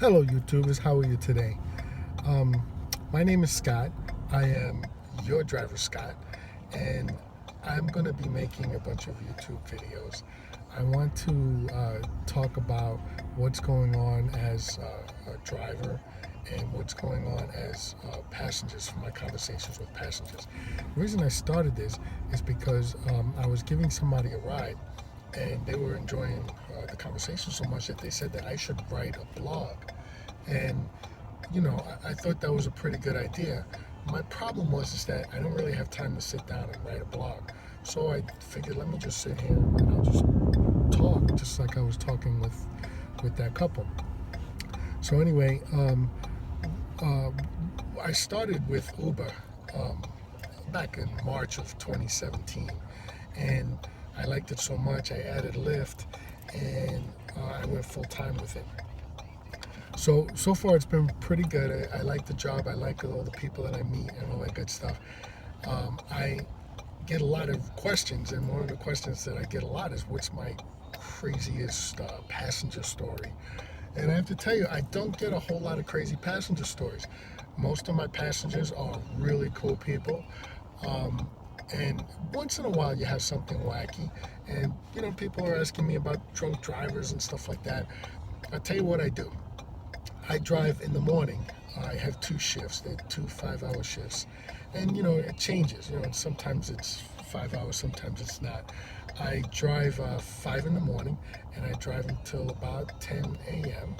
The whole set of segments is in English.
Hello, YouTubers. How are you today? My name is Scott. I am your driver, Scott, and I'm going to be making a bunch of YouTube videos. I want to talk about what's going on as a driver and what's going on as passengers from my conversations with passengers. The reason I started this is because I was giving somebody a ride and they were enjoying the conversation so much that they said that I should write a blog. And I thought that was a pretty good idea. My problem was is that I don't really have time to sit down and write a blog. So I figured, let me just sit here and I'll just talk, just like I was talking with that couple. So anyway, I started with Uber back in March of 2017, and I liked it so much I added Lyft, and I went full time with it. So far it's been pretty good. I like the job. I like all the people that I meet and all that good stuff. I get a lot of questions, and one of the questions that I get a lot is, what's my craziest passenger story? And I have to tell you, I don't get a whole lot of crazy passenger stories. Most of my passengers are really cool people. And once in a while you have something wacky. And, people are asking me about drunk drivers and stuff like that. I'll tell you what I do. I drive in the morning. I have two shifts. They're 2 5-hour shifts. And, it changes. Sometimes it's 5 hours, sometimes it's not. I drive 5 in the morning, and I drive until about 10 a.m.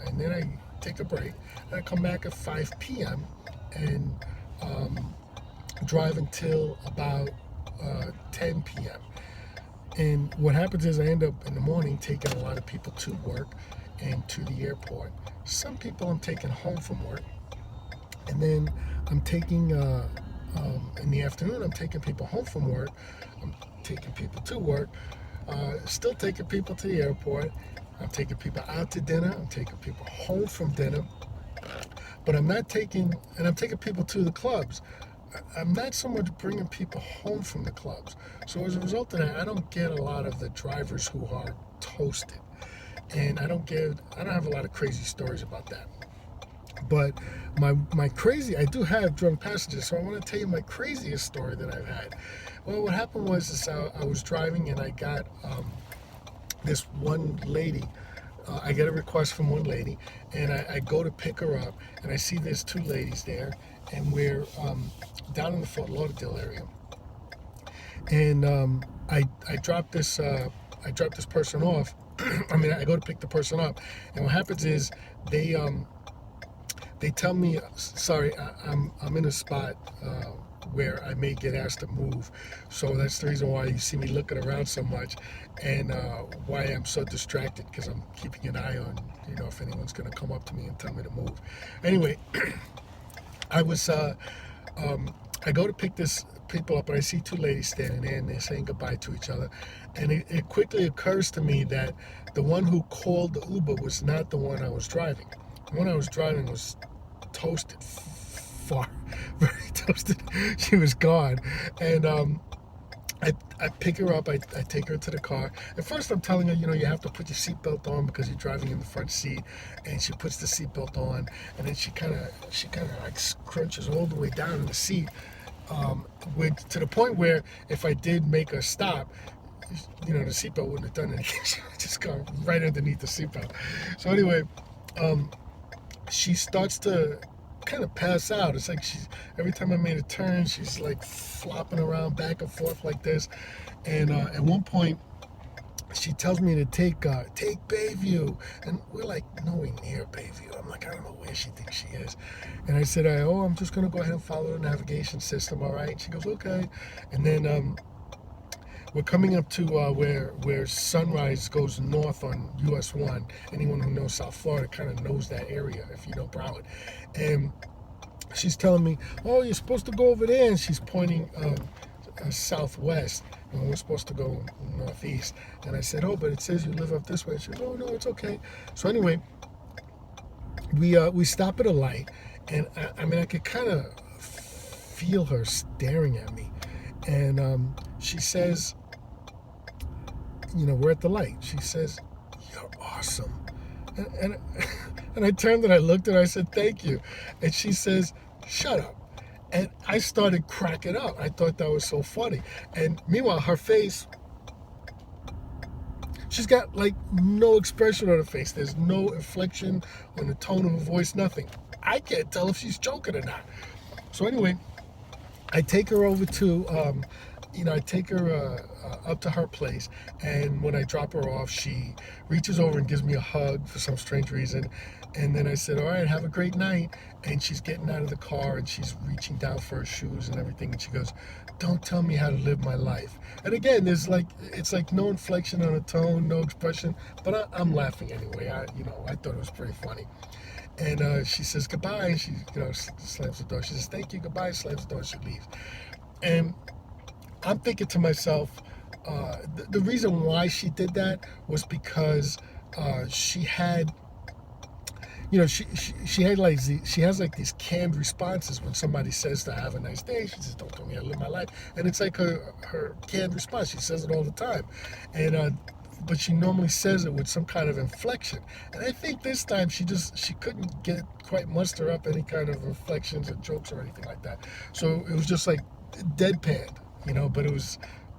And then I take a break, and I come back at 5 p.m. and drive until about 10 p.m. And what happens is I end up in the morning taking a lot of people to work and to the airport. Some people I'm taking home from work, and then I'm taking in the afternoon I'm taking people home from work. I'm taking people to work, still taking people to the airport. I'm taking people out to dinner. I'm taking people home from dinner, but I'm taking people to the clubs. I'm not so much bringing people home from the clubs. So as a result of that, I don't get a lot of the drivers who are toasted. And I don't have a lot of crazy stories about that. But I do have drunk passengers, so I want to tell you my craziest story that I've had. Well, what happened was is I was driving, and I got this one lady. I get a request from one lady, and I go to pick her up, and I see there's two ladies there, and we're down in the Fort Lauderdale area. And I dropped this person off. I go to pick the person up, and what happens is they tell me, sorry, I'm in a spot where I may get asked to move, so that's the reason why you see me looking around so much, and why I'm so distracted, because I'm keeping an eye on, if anyone's going to come up to me and tell me to move. Anyway, I was I go to pick this people up, and I see two ladies standing there, and they're saying goodbye to each other. And it quickly occurs to me that the one who called the Uber was not the one I was driving. The one I was driving was toasted, very toasted. She was gone. And I pick her up, I take her to the car. At first I'm telling her, you have to put your seatbelt on because you're driving in the front seat. And she puts the seatbelt on, and then she kind of like crunches all the way down in the seat, to the point where if I did make her stop, the seatbelt wouldn't have done anything. She would just go right underneath the seatbelt. So anyway, she starts to kind of pass out. It's like every time I made a turn, she's like flopping around back and forth like this. And at one point, she tells me to take Bayview, and we're like nowhere near Bayview. I'm like, I don't know where she thinks she is. And I said, I'm just gonna go ahead and follow the navigation system, all right? She goes, okay. And then we're coming up to where Sunrise goes north on US 1. Anyone who knows South Florida kind of knows that area, if you know Broward. And she's telling me, oh, you're supposed to go over there. And she's pointing southwest, and we're supposed to go northeast. And I said, oh, but it says you live up this way. She goes, oh, no, it's okay. So anyway, we stop at a light, and I could kind of feel her staring at me. And she says, we're at the light. She says, you're awesome. And And I turned and I looked at her, I said, thank you. And she says, shut up. And I started cracking up. I thought that was so funny. And meanwhile, her face, she's got like no expression on her face. There's no inflection on the tone of her voice, nothing. I can't tell if she's joking or not. So anyway, I take her over to, I take her up to her place, and when I drop her off, she reaches over and gives me a hug for some strange reason. And then I said, all right, have a great night. And she's getting out of the car, and she's reaching down for her shoes and everything. And she goes, don't tell me how to live my life. And again, it's like no inflection on a tone, no expression, but I'm laughing anyway. I thought it was pretty funny. And she says goodbye, and she slams the door. She says thank you, goodbye, slams the door, she leaves. And I'm thinking to myself, the reason why she did that was because she had, she had like she has like these canned responses when somebody says to her, have a nice day. She says, don't tell me how to live my life, and it's like her canned response. She says it all the time, and but she normally says it with some kind of inflection. And I think this time she couldn't quite muster up any kind of inflections or jokes or anything like that. So it was just like deadpan,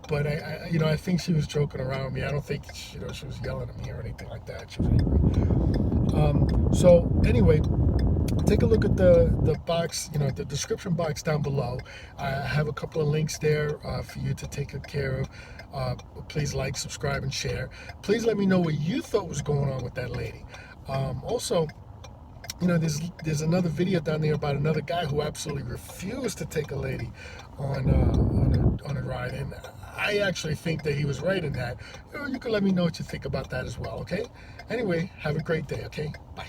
but I think she was joking around with me. I don't think, she was yelling at me or anything like that. She was angry. So anyway, take a look at the box, the description box down below. I have a couple of links there for you to take good care of. Please like, subscribe, and share. Please let me know what you thought was going on with that lady. Also, there's another video down there about another guy who absolutely refused to take a lady on a ride, and I actually think that he was right in that. You can let me know what you think about that as well, okay? Anyway, have a great day, okay? Bye.